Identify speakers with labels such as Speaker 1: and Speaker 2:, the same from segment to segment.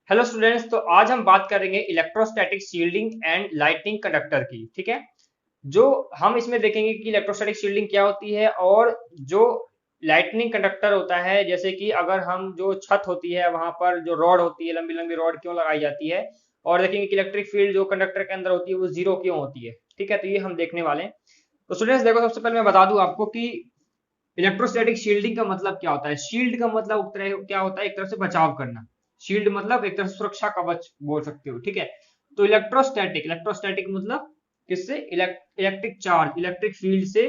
Speaker 1: Hello students, तो आज हम बात करेंगे electrostatic shielding and lightning conductor की। ठीक है। जो हम इसमें देखेंगे कि इलेक्ट्रोस्टैटिक शील्डिंग क्या होती है और जो लाइटनिंग कंडक्टर होता है, जैसे कि अगर हम जो छत होती है वहां पर जो रॉड होती है, लंबी लंबी रॉड क्यों लगाई जाती है, और देखेंगे कि इलेक्ट्रिक फील्ड जो कंडक्टर के अंदर होती है वो जीरो क्यों होती है। ठीक है, तो ये हम देखने वाले हैं। तो स्टूडेंट्स देखो, सबसे पहले मैं बता दूं आपको कि इलेक्ट्रोस्टैटिक शील्डिंग का मतलब क्या होता है। शील्ड का मतलब क्या होता है, एक तरफ से बचाव करना। शील्ड मतलब एक तरह से सुरक्षा कवच बोल सकते हो। ठीक है। तो इलेक्ट्रोस्टैटिक इलेक्ट्रोस्टैटिक मतलब किससे, इलेक्ट्रिक चार्ज, इलेक्ट्रिक फील्ड से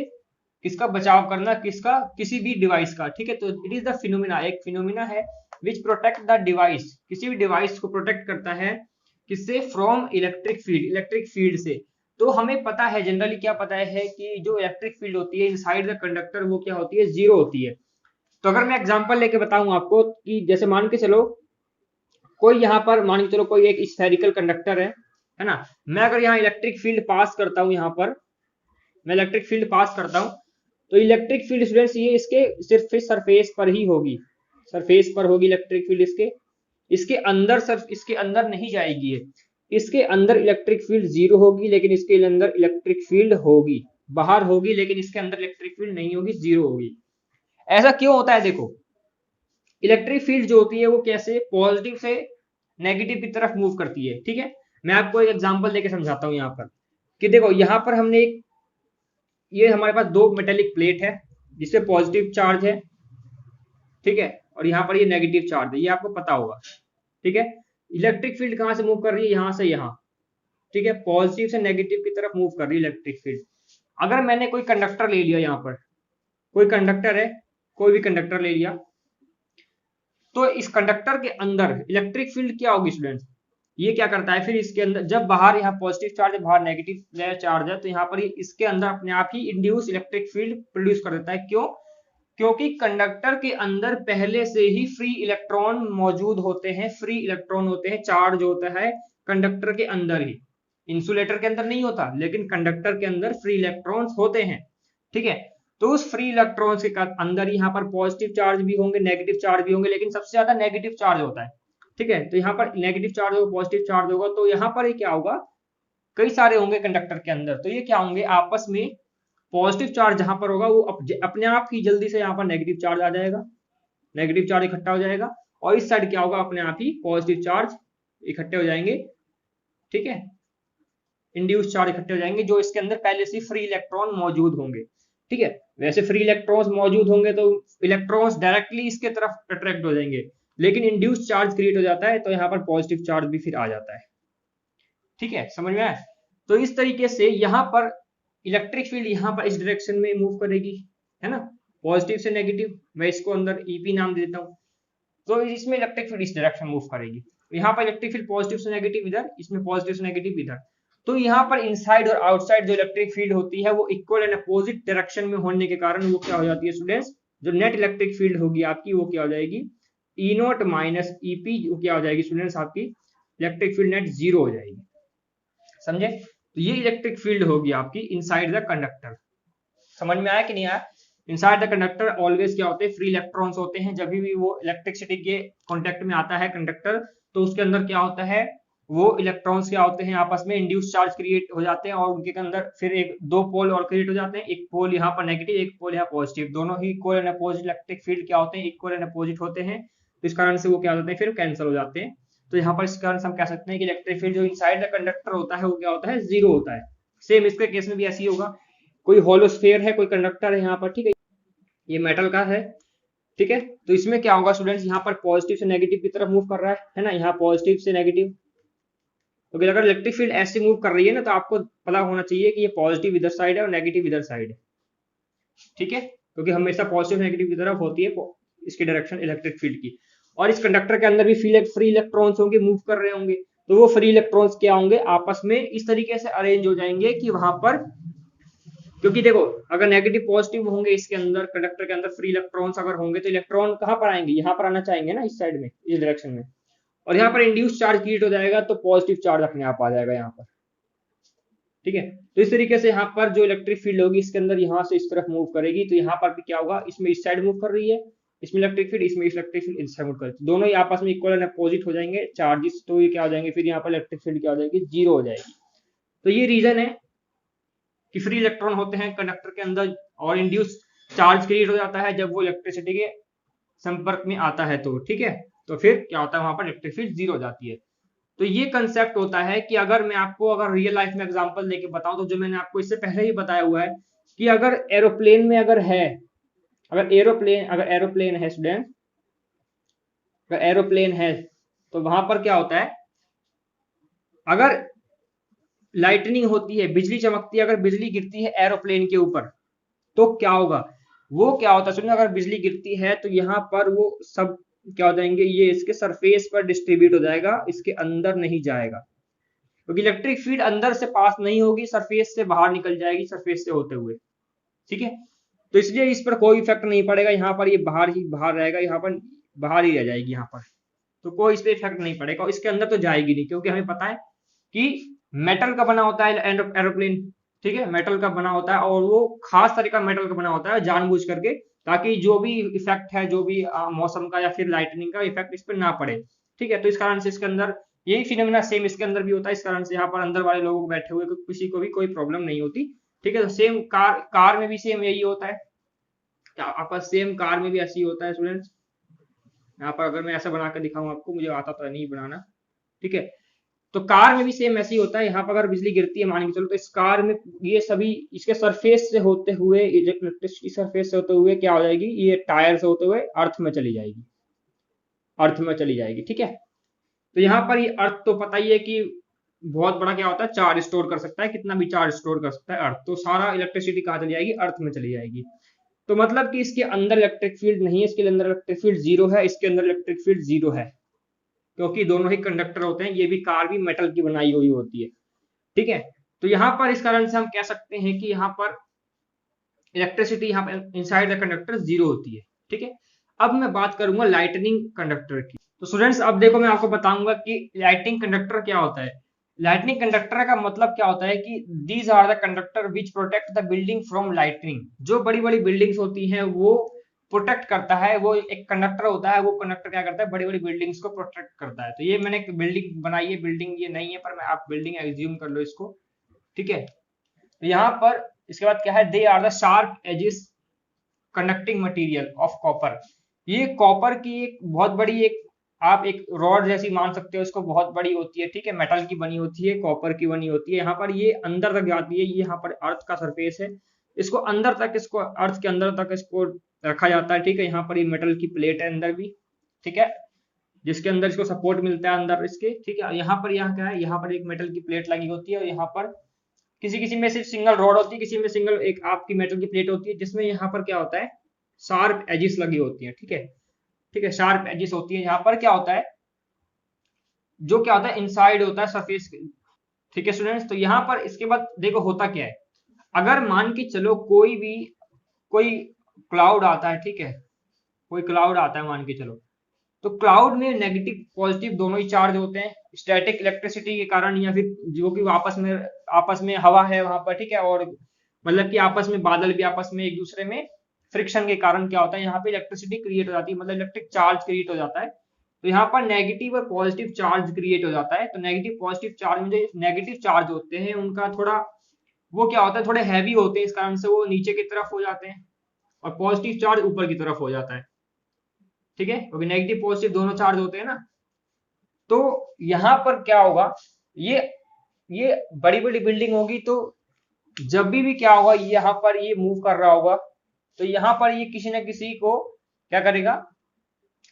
Speaker 1: किसका बचाव करना, किसका, किसी भी डिवाइस का। ठीक है। तो इट इज द फिनोमिना, एक फिनोमिना है विच प्रोटेक्ट द डिवाइस, किसी भी डिवाइस को प्रोटेक्ट करता है किससे, from electric field, electric field से। तो हमें पता है, जनरली क्या पता है कि जो इलेक्ट्रिक फील्ड होती है इनसाइड द कंडक्टर वो क्या होती है, जीरो होती है। तो अगर मैं एग्जांपल लेके बताऊं आपको कि जैसे मान के चलो कोई यहाँ पर, मान के चलो कोई एक स्फेरिकल कंडक्टर है ना। मैं अगर यहाँ इलेक्ट्रिक फील्ड पास करता हूँ, यहाँ पर मैं इलेक्ट्रिक फील्ड पास करता हूँ, तो इलेक्ट्रिक फील्ड स्टूडेंट्स ये इसके सिर्फ सरफेस पर ही होगी, सरफेस पर होगी इलेक्ट्रिक फील्ड। इसके इसके अंदर सर, इसके अंदर नहीं जाएगी ये। इसके अंदर इलेक्ट्रिक फील्ड जीरो होगी, लेकिन इसके अंदर इलेक्ट्रिक फील्ड होगी, बाहर होगी, लेकिन इसके अंदर इलेक्ट्रिक फील्ड नहीं होगी, जीरो होगी। ऐसा क्यों होता है, देखो इलेक्ट्रिक फील्ड जो होती है वो कैसे पॉजिटिव से नेगेटिव की तरफ मूव करती है। ठीक है। मैं आपको एक एग्जांपल देके समझाता हूँ यहाँ पर कि देखो यहाँ पर हमने एक, ये हमारे पास दो मेटेलिक प्लेट है जिसपे पॉजिटिव चार्ज है। ठीक है। और यहाँ पर ये नेगेटिव चार्ज है, ये आपको पता होगा। ठीक है। इलेक्ट्रिक फील्ड कहाँ से मूव कर रही है, यहाँ से यहाँ। ठीक है। पॉजिटिव से नेगेटिव की तरफ मूव कर रही है इलेक्ट्रिक फील्ड। अगर मैंने कोई कंडक्टर ले लिया, यहाँ पर कोई कंडक्टर है, कोई भी कंडक्टर ले लिया, तो इस कंडक्टर के अंदर इलेक्ट्रिक फील्ड क्या होगी स्टूडेंट्स, ये क्या करता है फिर इसके अंदर, जब बाहर यहाँ पॉजिटिव चार्ज है, बाहर नेगेटिव चार्ज है, तो यहाँ पर इसके अंदर अपने आप ही इंड्यूस इलेक्ट्रिक फील्ड प्रोड्यूस कर देता है। क्यों? क्योंकि कंडक्टर के अंदर पहले से ही फ्री इलेक्ट्रॉन मौजूद होते हैं, फ्री इलेक्ट्रॉन होते हैं, चार्ज होता है कंडक्टर के अंदर ही। इंसुलेटर के अंदर नहीं होता, लेकिन कंडक्टर के अंदर फ्री इलेक्ट्रॉन्स होते हैं। ठीक है। तो उस फ्री इलेक्ट्रॉन्स के अंदर यहाँ पर पॉजिटिव चार्ज भी होंगे, नेगेटिव चार्ज भी होंगे, लेकिन सबसे ज्यादा नेगेटिव चार्ज होता है। ठीक है। तो यहाँ पर नेगेटिव चार्ज होगा, पॉजिटिव चार्ज होगा, तो यहाँ पर क्या होगा, कई सारे होंगे कंडक्टर के अंदर, तो ये क्या होंगे आपस में, पॉजिटिव चार्ज जहां पर होगा वो अपने आप ही जल्दी से यहाँ पर नेगेटिव चार्ज आ जाएगा, नेगेटिव चार्ज इकट्ठा हो जाएगा, और इस साइड क्या होगा, अपने आप ही पॉजिटिव चार्ज इकट्ठे हो जाएंगे। ठीक है। इंड्यूस चार्ज इकट्ठे हो जाएंगे, जो इसके अंदर पहले से फ्री इलेक्ट्रॉन मौजूद होंगे। ठीक है। वैसे फ्री इलेक्ट्रॉन्स मौजूद होंगे तो इलेक्ट्रॉन्स डायरेक्टली इसके तरफ अट्रैक्ट हो जाएंगे, लेकिन इंड्यूस चार्ज क्रिएट हो जाता है, तो यहाँ पर पॉजिटिव चार्ज भी फिर आ जाता है। ठीक है, समझ में आया। तो इस तरीके से यहाँ पर इलेक्ट्रिक फील्ड यहाँ पर इस डायरेक्शन में मूव करेगी, है ना, पॉजिटिव से नेगेटिव। मैं इसको अंदर ईपी नाम दे देता हूँ। तो इसमें इलेक्ट्रिक फील्ड इस डायरेक्शन मूव करेगी, यहाँ पर इलेक्ट्रिक फील्ड पॉजिटिव से नेगेटिव इधर, इसमें पॉजिटिव से नेगेटिव इधर। तो यहाँ पर इनसाइड और आउटसाइड जो इलेक्ट्रिक फील्ड होती है वो इक्वल एंड अपोजिट डायरेक्शन में होने के कारण वो क्या हो जाती है स्टूडेंट्स, जो नेट इलेक्ट्रिक फील्ड होगी आपकी वो क्या हो जाएगी, ई नॉट माइनस ईपी, क्या हो जाएगी स्टूडेंट्स आपकी, इलेक्ट्रिक फील्ड नेट जीरो हो जाएगी। समझे। तो ये इलेक्ट्रिक फील्ड होगी आपकी इनसाइड द कंडक्टर। समझ में आया कि नहीं आया। इनसाइड द कंडक्टर ऑलवेज क्या होते हैं, फ्री इलेक्ट्रॉन्स होते हैं। जब भी वो इलेक्ट्रिसिटी के कॉन्टेक्ट में आता है कंडक्टर, तो उसके अंदर क्या होता है, वो इलेक्ट्रॉन्स क्या होते हैं, आपस में इंड्यूस चार्ज क्रिएट हो जाते हैं, और उनके अंदर फिर एक दो पोल और क्रिएट हो जाते हैं, एक पोल यहाँ पर नेगेटिव, एक पोल यहाँ पॉजिटिव, दोनों ही equal and opposite electric field क्या होते हैं, इक्वल एंड अपोजिट होते हैं। तो इस कारण से वो क्या होते हैं, फिर कैंसिल हो जाते हैं। तो यहाँ पर इस कारण से हम कह सकते हैं कि इलेक्ट्रिक फील्ड जो इनसाइड द कंडक्टर होता है वो क्या होता है, जीरो होता है। सेम इसके केस में भी ऐसी होगा, कोई होलो स्फीयर है, कोई कंडक्टर है यहाँ पर, ठीक है, ये मेटल का है। ठीक है। तो इसमें क्या होगा स्टूडेंट्स, यहाँ पर पॉजिटिव से नेगेटिव की तरफ मूव कर रहा है ना, यहाँ पॉजिटिव से नेगेटिव। तो अगर इलेक्ट्रिक फील्ड ऐसे मूव कर रही है ना, तो आपको पता होना चाहिए कि ये पॉजिटिव इधर साइड है और नेगेटिव इधर साइड है। ठीक है। क्योंकि हमेशा पॉजिटिव नेगेटिव की तरफ होती है इसकी डायरेक्शन इलेक्ट्रिक फील्ड की। और इस कंडक्टर के अंदर भी फ्री इलेक्ट्रॉन्स होंगे, मूव कर रहे होंगे, तो वो फ्री इलेक्ट्रॉन्स क्या होंगे, आपस में इस तरीके से अरेंज हो जाएंगे कि वहां पर, क्योंकि देखो अगर नेगेटिव पॉजिटिव होंगे इसके अंदर कंडक्टर के अंदर फ्री इलेक्ट्रॉन्स अगर होंगे, तो इलेक्ट्रॉन कहाँ पर आएंगे, यहाँ पर आना चाहेंगे ना, इस साइड में, इस डायरेक्शन में। और यहाँ पर इंड्यूस चार्ज क्रिएट हो जाएगा, तो पॉजिटिव चार्ज अपने आप आ जाएगा यहाँ पर। ठीक है। तो इस तरीके से यहाँ पर जो इलेक्ट्रिक फील्ड होगी इसके अंदर यहाँ से इस तरफ मूव करेगी, तो यहाँ पर भी क्या होगा, इसमें इस साइड मूव कर रही है, इसमें इलेक्ट्रिक फील्ड, इसमें इलेक्ट्रिक फील्ड डिस्ट्रीब्यूट कर, दोनों ही आपस में इक्वल एंड अपोजिट हो जाएंगे चार्जेस, तो ये क्या हो जाएंगे, फिर यहाँ पर इलेक्ट्रिक फील्ड क्या हो जाएगी, जीरो हो जाएगी। तो ये रीजन है कि फ्री इलेक्ट्रॉन होते हैं कंडक्टर के अंदर और इंड्यूस चार्ज क्रिएट हो जाता है जब वो इलेक्ट्रिसिटी के संपर्क में आता है, तो ठीक है, तो फिर क्या होता है, वहां पर इलेक्ट्रिक फील्ड जीरो हो जाती है। तो ये कंसेप्ट होता है कि अगर मैं आपको अगर रियल लाइफ में एग्जांपल देके बताऊं, तो जो मैंने आपको इससे पहले ही बताया हुआ है कि अगर एरोप्लेन में अगर है, अगर एरोप्लेन है स्टूडेंट, अगर एरोप्लेन है तो वहां पर क्या होता है, अगर लाइटनिंग होती है, बिजली चमकती है, अगर बिजली गिरती है एरोप्लेन के ऊपर तो क्या होगा, वो क्या होता है सुनिए, अगर बिजली गिरती है तो यहाँ पर वो सब क्या हो जाएंगे, ये इसके सरफेस पर डिस्ट्रीब्यूट हो जाएगा, इसके अंदर नहीं जाएगा, क्योंकि इलेक्ट्रिक फील्ड अंदर से पास नहीं होगी, सरफेस से बाहर निकल जाएगी, सरफेस से होते हुए, ठीक है। तो इसलिए इस पर कोई इफेक्ट नहीं पड़ेगा, यहाँ पर ये बाहर ही बाहर रहेगा, यहाँ पर बाहर ही रह जाएगी, यहाँ पर तो कोई इस पर इफेक्ट नहीं पड़ेगा, और इसके अंदर तो जाएगी नहीं, क्योंकि हमें पता है कि मेटल का बना होता है एरोप्लेन, ठीक है, मेटल का बना होता है, और वो खास तरह का मेटल का बना होता है जानबूझ करके, ताकि जो भी इफेक्ट है, जो भी मौसम का या फिर लाइटनिंग का इफेक्ट इस पर ना पड़े, ठीक है। तो इस कारण से इसके अंदर यही फिनोमेना सेम इसके अंदर भी होता है, इस कारण से यहाँ पर अंदर वाले लोग बैठे हुए किसी को भी कोई प्रॉब्लम नहीं होती, ठीक है। तो सेम कार में भी सेम यही होता है, आपका सेम कार में भी ऐसे ही होता है स्टूडेंट्स। यहाँ पर अगर मैं ऐसा बना कर दिखाऊं आपको, मुझे आता तो नहीं बनाना, ठीक है, तो कार में भी सेम ऐसे ही होता है। यहाँ पर अगर बिजली गिरती है मान के चलो, तो इस कार में ये सभी इसके सरफेस से होते हुए, इलेक्ट्रिसिटी सरफेस से होते हुए क्या हो जाएगी, ये टायर से होते हुए अर्थ में चली जाएगी, अर्थ में चली जाएगी, ठीक है। तो यहाँ पर ये अर्थ तो पता ही है कि बहुत बड़ा क्या होता है, चार्ज स्टोर कर सकता है, कितना भी चार्ज स्टोर कर सकता है अर्थ, तो सारा इलेक्ट्रिसिटी कहाँ चली जाएगी, अर्थ में चली जाएगी। तो मतलब कि इसके अंदर इलेक्ट्रिक फील्ड नहीं है, इसके अंदर इलेक्ट्रिक फील्ड जीरो है, इसके अंदर इलेक्ट्रिक फील्ड जीरो है, क्योंकि दोनों ही कंडक्टर होते हैं, ये भी कार भी मेटल की बनाई हुई होती है, ठीक है। तो यहाँ पर इस कारण से हम कह सकते हैं कि यहाँ पर इलेक्ट्रिसिटी यहाँ पर इनसाइड द कंडक्टर जीरो होती है, ठीक है। अब मैं बात करूंगा लाइटनिंग कंडक्टर की। तो स्टूडेंट्स अब देखो, मैं आपको बताऊंगा कि लाइटनिंग कंडक्टर क्या होता है। लाइटनिंग कंडक्टर का मतलब क्या होता है कि these are the conductor which protect the building from lightning. जो बड़ी बड़ी बिल्डिंग्स होती हैं वो प्रोटेक्ट करता है, वो एक कंडक्टर होता है, वो कंडक्टर क्या करता है, बड़ी बड़ी बिल्डिंग्स को प्रोटेक्ट करता है। तो ये मैंने एक बिल्डिंग बनाई है, बिल्डिंग ये नहीं है, पर मैं आप बिल्डिंग एज्यूम कर लो इसको, ठीक है। तो यहाँ पर इसके बाद क्या है, they are the sharp edges conducting material of copper. ये कॉपर की एक बहुत बड़ी एक, आप एक रॉड जैसी मान सकते हो इसको, बहुत बड़ी होती है, ठीक है, मेटल की बनी होती है, कॉपर की बनी होती है। यहाँ पर ये अंदर तक जाती है, ये यहाँ पर अर्थ का सरफेस है, इसको अंदर तक, इसको अर्थ के अंदर तक इसको रखा जाता है, ठीक है। यहाँ पर ये मेटल की प्लेट है अंदर भी, ठीक है, जिसके अंदर इसको सपोर्ट मिलता है अंदर इसके, ठीक है। यहाँ पर क्या है, यहाँ पर एक मेटल की प्लेट लगी होती है, और यहाँ पर किसी किसी में सिर्फ सिंगल रॉड होती है, किसी में सिंगल एक आपकी मेटल की प्लेट होती है, जिसमें यहाँ पर क्या होता है, शार्प एजिस लगी होती है, ठीक है, ठीक है, शार्प एजिस होती है। यहाँ पर क्या होता है, जो क्या होता है इनसाइड होता है सरफेस, ठीक है स्टूडेंट्स। तो यहाँ पर इसके बाद देखो होता क्या है, अगर मान के चलो कोई क्लाउड आता है, ठीक है, कोई क्लाउड आता है मान के चलो, तो क्लाउड में नेगेटिव पॉजिटिव दोनों ही चार्ज होते हैं, स्टैटिक इलेक्ट्रिसिटी के कारण, या फिर जो कि आपस में हवा है वहां पर, ठीक है, और मतलब कि आपस में बादल भी आपस में एक दूसरे में फ्रिक्शन के कारण क्या होता है, यहाँ पे इलेक्ट्रिसिटी क्रिएट हो जाती है, मतलब इलेक्ट्रिक चार्ज क्रिएट हो जाता है। तो यहाँ पर नेगेटिव और पॉजिटिव चार्ज क्रिएट हो जाता है। तो नेगेटिव पॉजिटिव चार्ज में जो नेगेटिव चार्ज होते हैं उनका थोड़ा वो क्या होता है, थोड़े हैवी होते हैं, इस कारण से वो नीचे की तरफ हो जाते हैं, और पॉजिटिव चार्ज ऊपर की तरफ हो जाता है, ठीक है, क्योंकि नेगेटिव पॉजिटिव दोनों चार्ज होते हैं ना। तो यहाँ पर क्या होगा, ये बड़ी बड़ी बिल्डिंग होगी, तो जब भी क्या होगा, यहाँ पर ये मूव कर रहा होगा, तो यहाँ पर ये किसी न किसी को क्या करेगा,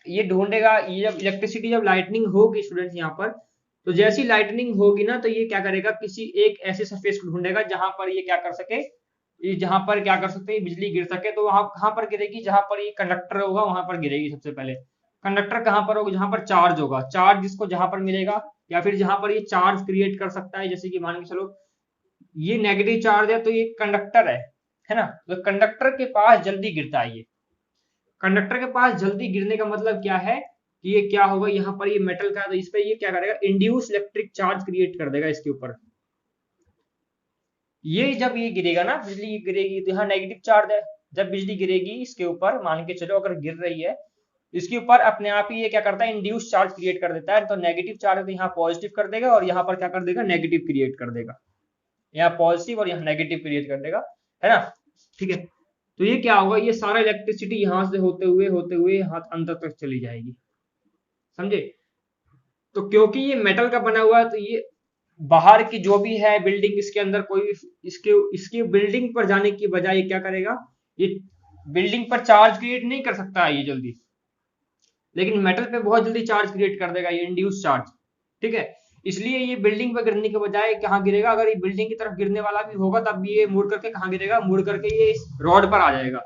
Speaker 1: ये ढूंढेगा। ये जब इलेक्ट्रिसिटी जब लाइटनिंग होगी स्टूडेंट्स यहाँ पर, तो जैसी लाइटनिंग होगी ना, तो ये क्या करेगा, किसी एक ऐसे सरफेस को ढूंढेगा जहां पर ये क्या कर सके, ये जहां पर क्या कर सकते हैं, बिजली गिर सके। तो वहां कहां पर गिरेगी, जहां पर ये कंडक्टर होगा वहां पर गिरेगी सबसे पहले। कंडक्टर कहां पर होगा, जहां पर चार्ज होगा, चार्ज जिसको जहां पर मिलेगा, या फिर जहां पर ये चार्ज क्रिएट कर सकता है, जैसे कि मान के चलो ये नेगेटिव चार्ज है, तो ये कंडक्टर है ना, तो कंडक्टर के पास जल्दी गिरता है। ये कंडक्टर के पास जल्दी गिरने का मतलब क्या है कि ये क्या होगा, यहाँ पर ये मेटल का, तो इस पे ये क्या करेगा, इंड्यूस इलेक्ट्रिक चार्ज क्रिएट कर देगा इसके ऊपर। ये जब ये गिरेगा ना, बिजली गिरेगी, तो यहाँ नेगेटिव चार्ज है, जब बिजली गिरेगी इसके ऊपर, मान के चलो अगर गिर रही है, इसके ऊपर अपने आप ही ये क्या करता है, इंड्यूस चार्ज क्रिएट कर देता है। तो नेगेटिव चार्ज यहाँ पॉजिटिव कर देगा और यहाँ पर क्या कर देगा, नेगेटिव क्रिएट कर देगा। यहाँ पॉजिटिव और यहाँ नेगेटिव क्रिएट कर देगा, है ना। ठीक है, तो ये क्या होगा, ये सारा इलेक्ट्रिसिटी यहाँ से होते हुए यहाँ अंदर तक चली जाएगी, समझे। तो क्योंकि ये मेटल का बना हुआ है, तो ये बाहर की जो भी है बिल्डिंग, इसके अंदर कोई भी इसके बिल्डिंग पर जाने की बजाय क्या करेगा, ये बिल्डिंग पर चार्ज क्रिएट नहीं कर सकता है ये जल्दी, लेकिन मेटल पे बहुत जल्दी चार्ज क्रिएट कर देगा, ये इंड्यूस चार्ज। ठीक है, इसलिए ये बिल्डिंग पर गिरने के बजाय कहाँ गिरेगा, अगर ये बिल्डिंग की तरफ गिरने वाला भी होगा तब भी ये मुड़ करके कहाँ गिरेगा, मुड़ करके ये इस रॉड पर आ जाएगा।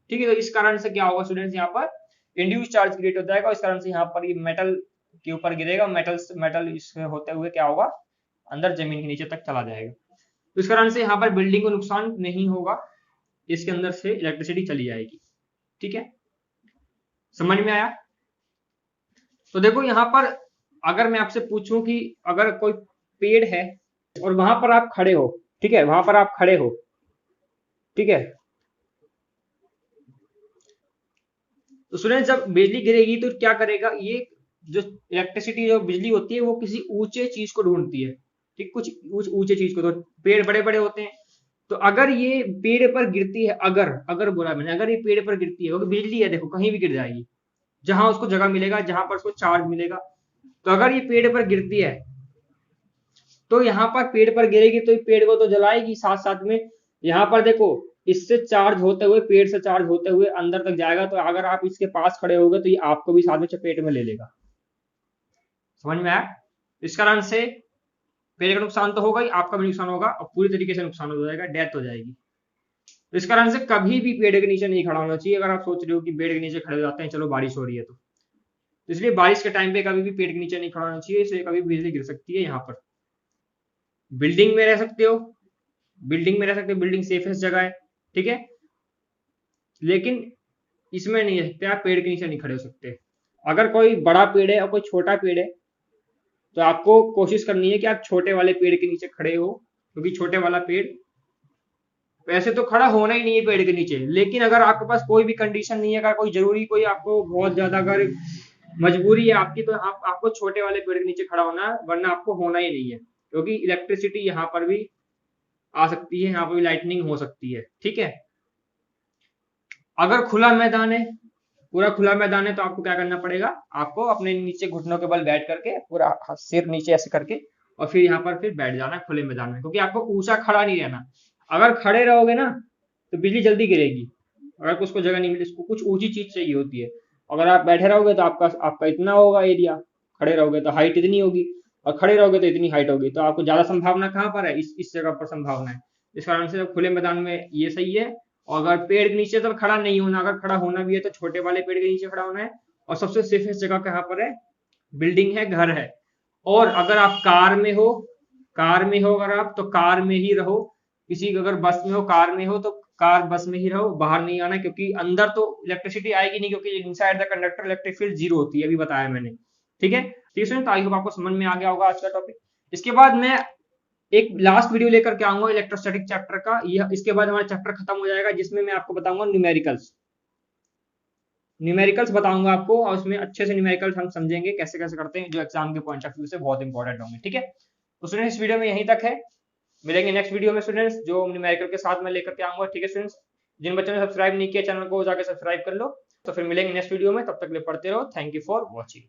Speaker 1: ठीक है, तो इस कारण से क्या होगा स्टूडेंट्स, यहाँ पर इंड्यूस चार्ज क्रिएट हो जाएगा, इस कारण से यहाँ पर ये मेटल के ऊपर गिरेगा, मेटल इसमें होते हुए क्या होगा, अंदर जमीन के नीचे तक चला जाएगा। तो इस कारण से यहाँ पर बिल्डिंग को नुकसान नहीं होगा, इसके अंदर से इलेक्ट्रिसिटी चली जाएगी। ठीक है, समझ में आया। तो देखो यहाँ पर अगर मैं आपसे पूछूं कि अगर कोई पेड़ है और वहां पर आप खड़े हो, ठीक है, वहां पर आप खड़े हो, ठीक है, तो स्टूडेंट जब बिजली गिरेगी तो क्या करेगा, ये जो इलेक्ट्रिसिटी जो बिजली होती है वो किसी ऊंचे चीज को ढूंढती है, ठीक, कुछ ऊंचे चीज को। तो पेड़ बड़े बड़े होते हैं, तो अगर ये पेड़ पर गिरती है, अगर बोला मैंने, अगर ये पेड़ पर गिरती है, क्योंकि बिजली है देखो कहीं भी गिर जाएगी, जहां उसको जगह मिलेगा, जहां पर उसको चार्ज मिलेगा। तो अगर ये पेड़ पर गिरती है तो यहाँ पर पेड़ पर गिरेगी तो पेड़ को तो जलाएगी, साथ साथ में यहाँ पर देखो इससे चार्ज होते हुए, पेड़ से चार्ज होते हुए अंदर तक जाएगा। तो अगर आप इसके पास खड़े होगे तो ये आपको भी साथ में चपेट में ले लेगा, समझ में आया। इस कारण से पेड़ का नुकसान तो होगा ही, आपका भी नुकसान होगा और पूरी तरीके से नुकसान हो जाएगा, डेथ हो जाएगी। तो इस कारण से कभी भी पेड़ के नीचे नहीं खड़ा होना चाहिए। अगर आप सोच रहे हो कि पेड़ के नीचे खड़े हो जाते हैं, चलो बारिश हो रही है तो इसलिए बारिश के टाइम पे कभी भी पेड़ के नीचे नहीं खड़ा होना चाहिए, इसलिए कभी बिजली गिर सकती है। यहाँ पर बिल्डिंग में रह सकते हो, बिल्डिंग सेफेस्ट जगह है, ठीक है, लेकिन इसमें नहीं रह सकते आप, पेड़ के नीचे नहीं खड़े हो सकते। अगर कोई बड़ा पेड़ है और कोई छोटा पेड़ है तो आपको कोशिश करनी है कि आप छोटे वाले पेड़ के नीचे खड़े हो, क्योंकि छोटे वाला पेड़ वैसे तो खड़ा होना ही नहीं है पेड़ के नीचे, लेकिन अगर आपके पास कोई भी कंडीशन नहीं है, अगर कोई जरूरी, कोई आपको बहुत ज्यादा अगर मजबूरी है आपकी, तो आपको छोटे वाले पेड़ के नीचे खड़ा होना है, वरना आपको होना ही नहीं है, क्योंकि इलेक्ट्रिसिटी यहाँ पर भी आ सकती है, यहाँ पर भी लाइटनिंग हो सकती है। ठीक है, अगर खुला मैदान है, पूरा खुला मैदान है, तो आपको क्या करना पड़ेगा, आपको अपने नीचे घुटनों के बल बैठ करके पूरा सिर नीचे ऐसे करके और फिर यहाँ पर फिर बैठ जाना खुले मैदान में, क्योंकि आपको ऊंचा खड़ा नहीं रहना। अगर खड़े रहोगे ना तो बिजली जल्दी गिरेगी, अगर उसको जगह नहीं मिली, उसको कुछ ऊंची चीज चाहिए होती है। अगर आप बैठे रहोगे तो आपका इतना होगा एरिया, खड़े रहोगे तो हाइट इतनी होगी, और खड़े रहोगे तो इतनी हाइट होगी, तो आपको ज्यादा संभावना कहाँ पर है, इस जगह पर संभावना है। इस कारण से खुले मैदान में ये सही है। और अगर पेड़ के नीचे तो खड़ा नहीं होना, अगर खड़ा होना भी है तो छोटे वाले पेड़ के नीचे खड़ा होना है। और सबसे सेफेस्ट जगह कहाँ पर है, बिल्डिंग है, घर है। और अगर आप कार में हो अगर आप, तो कार में ही रहो। किसी अगर बस में हो, कार में हो, तो कार बस में ही रहो, बाहर नहीं आना, क्योंकि अंदर तो इलेक्ट्रिसिटी आएगी नहीं, क्योंकि inside the conductor electric field zero होती है, अभी बताया मैंने। ठीक है, ठीक है, तो आई होप आपको समझ में आ गया होगा आज का टॉपिक। इसके बाद मैं एक लास्ट वीडियो लेकर के आऊंगा इलेक्ट्रोस्टैटिक चैप्टर का, यह इसके बाद हमारा चैप्टर खत्म हो जाएगा, जिसमें मैं आपको बताऊंगा न्यूमेरिकल्स बताऊंगा आपको, और उसमें अच्छे से न्यूमेरिकल्स हम समझेंगे कैसे कैसे करते हैं, जो एग्जाम के पॉइंट ऑफ व्यू से बहुत इंपॉर्टेंट होंगे। ठीक है, तो स्टूडेंट्स इस वीडियो में यहीं तक है, मिलेंगे नेक्स्ट वीडियो में स्टूडेंट्स, जो न्यूमेरिकल के साथ मैं लेकर के आऊंगा। ठीक है स्टूडेंट्स, जिन बच्चों ने सब्सक्राइब नहीं किया चैनल को, जाकर सब्सक्राइब कर लो। तो फिर मिलेंगे नेक्स्ट वीडियो में, तब तक के लिए पढ़ते रहो। Thank you for watching.